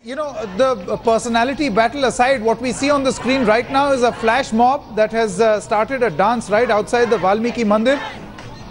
You know, the personality battle aside, what we see on the screen right now is a flash mob that has started a dance right outside the Valmiki Mandir.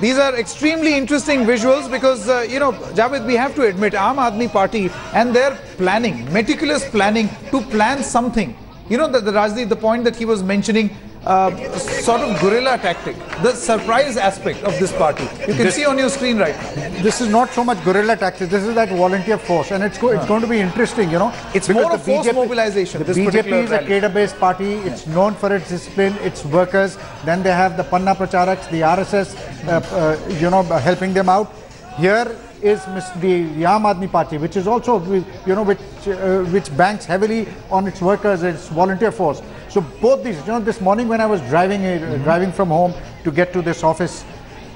These are extremely interesting visuals because, you know, Javed, we have to admit, Aam Aadmi Party and their planning, meticulous planning to plan something. You know, the point that he was mentioning, sort of guerrilla tactic, the surprise aspect of this party. You can see on your screen right now. This is not so much guerrilla tactics, this is that volunteer force, and it's going to be interesting, you know. It's more of force mobilization. The BJP is a cadre-based party, it's known for its discipline, its workers. Then they have the Panna Pracharaks, the RSS, you know, helping them out. Here is the Aam Aadmi Party, which is also, you know, which banks heavily on its workers, its volunteer force. So both these, you know, this morning when I was driving from home to get to this office,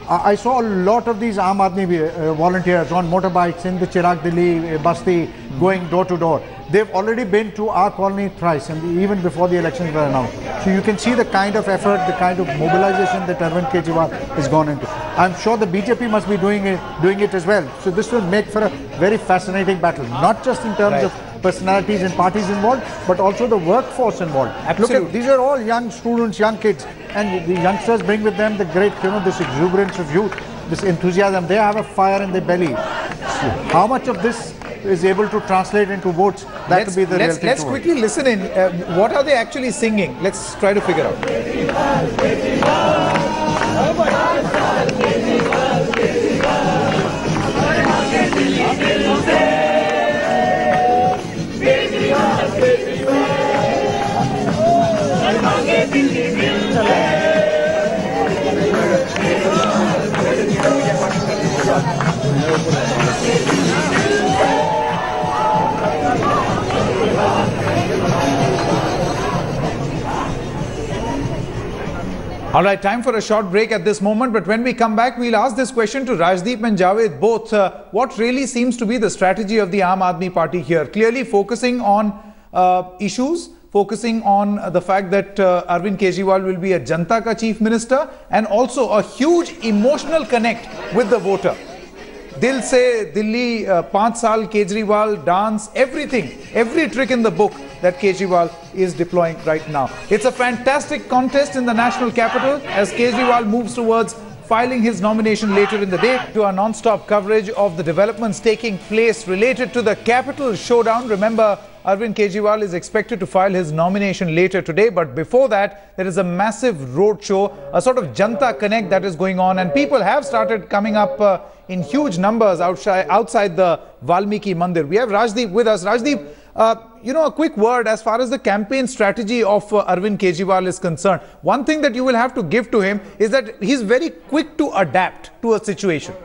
I saw a lot of these Aam Aadmi volunteers on motorbikes in the Chirag Delhi, Basti, going door to door. They've already been to our colony thrice, and even before the elections were announced. So you can see the kind of effort, the kind of mobilization that Arvind Kejriwal has gone into. I'm sure the BJP must be doing it as well. So this will make for a very fascinating battle, not just in terms of personalities and parties involved, but also the workforce involved. Absolutely. Look at, these are all young students, young kids, and the youngsters bring with them the great, you know, this exuberance of youth, this enthusiasm. They have a fire in their belly. So how much of this is able to translate into votes? That would be the real thing. Let's quickly listen in. What are they actually singing? Let's try to figure out. All right, time for a short break at this moment, but when we come back, we'll ask this question to Rajdeep and Javed both. What really seems to be the strategy of the Aam Aadmi Party here? Clearly focusing on issues, focusing on the fact that Arvind Kejriwal will be a Janta ka chief minister, and also a huge emotional connect with the voter. Dil se Delhi, 5 saal Kejriwal, dance, everything, every trick in the book that Kejriwal is deploying right now. It's a fantastic contest in the national capital as Kejriwal moves towards filing his nomination later in the day. To our non-stop coverage of the developments taking place related to the capital showdown. Remember, Arvind Kejriwal is expected to file his nomination later today, but before that, there is a massive roadshow, a sort of Janta Connect that is going on, and people have started coming up in huge numbers outside the Valmiki Mandir. We have Rajdeep with us. Rajdeep, you know, a quick word as far as the campaign strategy of Arvind Kejriwal is concerned. One thing that you will have to give to him is that he's very quick to adapt to a situation.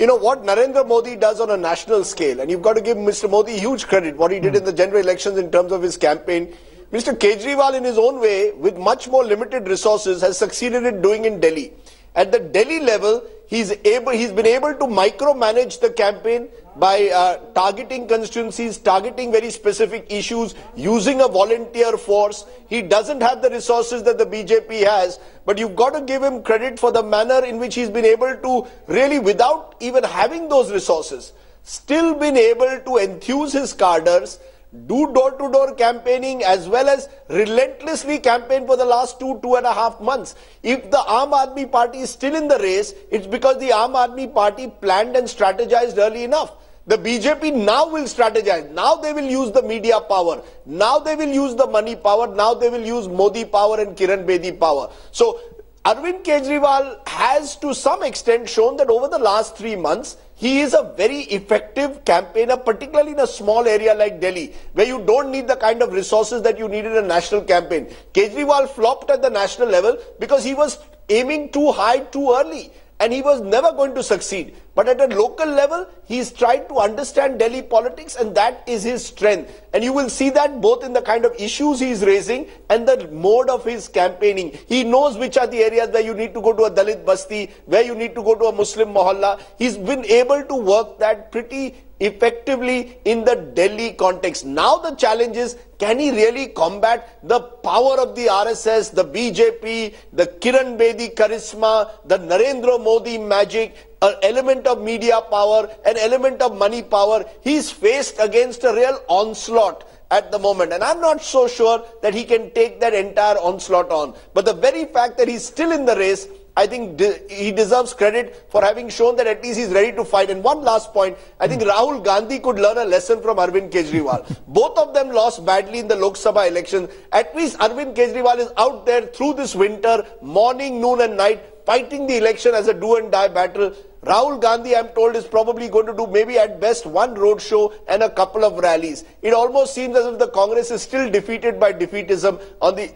You know what Narendra Modi does on a national scale, and you've got to give Mr. Modi huge credit, what he did in the general elections in terms of his campaign. Mr. Kejriwal, in his own way, with much more limited resources, has succeeded in doing in Delhi. At the Delhi level, he's been able to micromanage the campaign by targeting constituencies, targeting very specific issues, using a volunteer force. He doesn't have the resources that the BJP has, but you've got to give him credit for the manner in which he's been able to really, without even having those resources, still been able to enthuse his cadres, do door-to-door campaigning, as well as relentlessly campaign for the last 2.5 months. If the Aam Aadmi Party is still in the race, it's because the Aam Aadmi Party planned and strategized early enough. The BJP now will strategize. Now they will use the media power. Now they will use the money power. Now they will use Modi power and Kiran Bedi power. So Arvind Kejriwal has to some extent shown that over the last 3 months, he is a very effective campaigner, particularly in a small area like Delhi, where you don't need the kind of resources that you need in a national campaign. Kejriwal flopped at the national level because he was aiming too high too early, and he was never going to succeed. But at a local level, he's tried to understand Delhi politics, and that is his strength. And you will see that both in the kind of issues he's raising and the mode of his campaigning. He knows which are the areas where you need to go to a Dalit Basti, where you need to go to a Muslim Mohalla. He's been able to work that pretty effectively in the Delhi context. Now the challenge is, can he really combat the power of the RSS, the BJP, the Kiran Bedi charisma, the Narendra Modi magic, an element of media power, an element of money power. He's faced against a real onslaught at the moment, and I'm not so sure that he can take that entire onslaught on. But the very fact that he's still in the race, I think he deserves credit for having shown that at least he's ready to fight. And one last point, I think Rahul Gandhi could learn a lesson from Arvind Kejriwal. Both of them lost badly in the Lok Sabha election. At least Arvind Kejriwal is out there through this winter, morning, noon and night, fighting the election as a do and die battle. Rahul Gandhi, I'm told, is probably going to do maybe at best one roadshow and a couple of rallies. It almost seems as if the Congress is still defeated by defeatism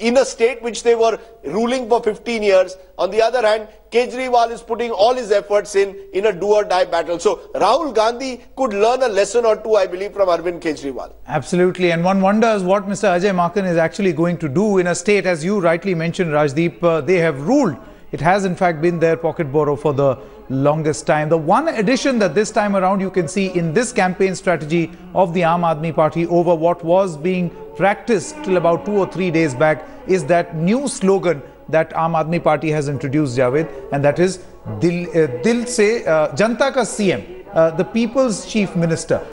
in a state which they were ruling for 15 years. On the other hand, Kejriwal is putting all his efforts in a do or die battle. So Rahul Gandhi could learn a lesson or two, I believe, from Arvind Kejriwal. Absolutely. And one wonders what Mr. Ajay Maken is actually going to do in a state, as you rightly mentioned, Rajdeep, they have ruled. It has in fact been their pocket borrow for the longest time. The one addition that this time around you can see in this campaign strategy of the Aam Aadmi Party over what was being practiced till about 2 or 3 days back is that new slogan that Aam Aadmi Party has introduced, Javed, and that is Dil se Janta ka CM, the People's Chief Minister.